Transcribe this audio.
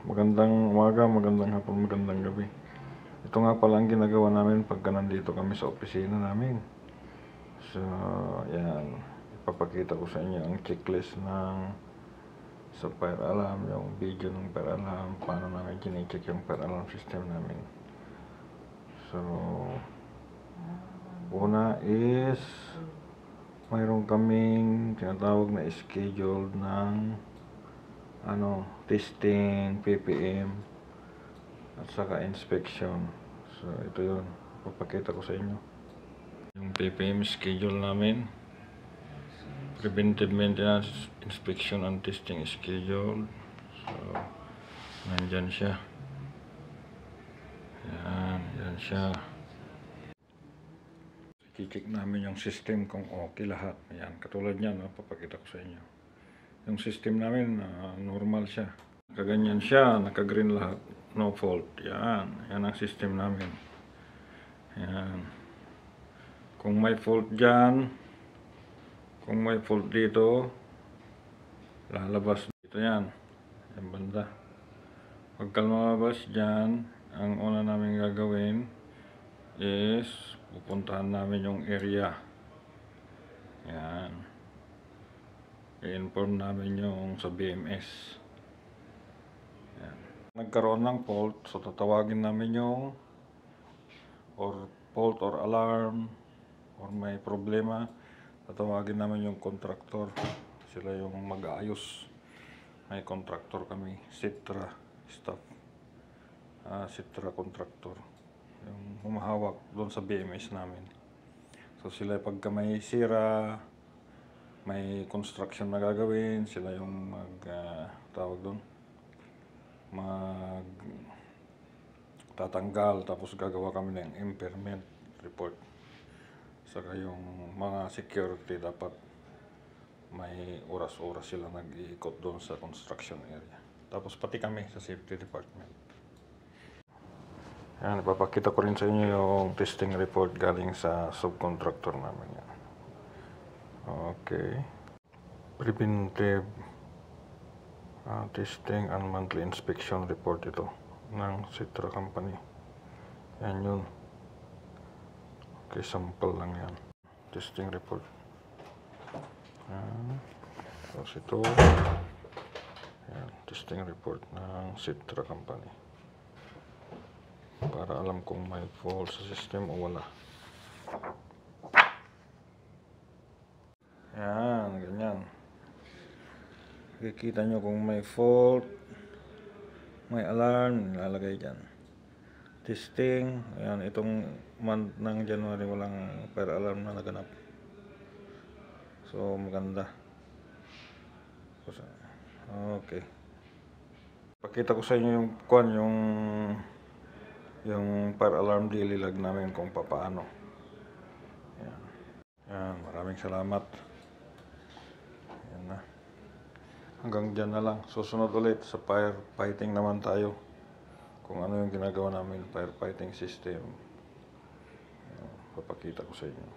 Magandang umaga, magandang hapon, magandang gabi. Ito nga pala ang ginagawa namin pagka nandito kami sa opisina namin. So, yan. Ipapakita ko sa inyo ang checklist sa fire alarm, yung video ng fire alarm, paano namin kine-check yung fire alarm system namin. So, una is mayroon kaming tinatawag na schedule ng testing, PPM, at saka inspection. So, ito yun. Papakita ko sa inyo. Yung PPM schedule namin. Preventive Maintenance, Inspection, and Testing Schedule. So, nandyan siya. Yan siya. I-check namin yung system kung okay lahat. Yan, katulad niyan, papakita ko sa inyo. Yung system namin, normal siya. Nakaganyan siya, naka-green lahat. No fault. Yan ang system namin. Yan. Kung may fault dyan, kung may fault dito, lalabas dito yan. Yan banda. Pagka lumabas dyan, ang una namin gagawin is pupuntahan namin yung area. Yan. I-inform namin yung sa BMS. Yan. Nagkaroon ng fault, so tatawagin namin yung fault or alarm or may problema, tatawagin namin yung contractor. Sila yung mag-aayos. May contractor kami, Sitra staff, Sitra contractor, yung humahawak doon sa BMS namin. So sila pagka may sira, may construction na gagawin, sila yung tawag doon, tatanggal, tapos gagawa kami ng impairment report. Saka yung mga security, dapat may oras-oras sila nag-iikot doon sa construction area. Tapos pati kami sa safety department. Yan, ipapakita ko rin sa inyo yung testing report galing sa subcontractor namin. Yan. Okay. Preventive testing and monthly inspection report ito ng Sitra Company. Yan yun. Okay, sample lang yan. Testing report. Yan. Tapos ito. Yan, testing report ng Sitra Company. Para alam kung may fault sa system o wala. Yan, ganyan. Kikita nyo kung may fault, may alarm, nilalagay dyan. Testing, ayan, itong month ng January walang fire alarm na naganap. So, maganda. Okay. Pakita ko sa inyo yung fire alarm daily log namin kung paano. Ayan. Ayan, maraming salamat. Ayan na. Hanggang dyan na lang. Susunod ulit sa firefighting naman tayo. Kung ano yung ginagawa namin, firefighting system. Ayan, papakita ko sa inyo.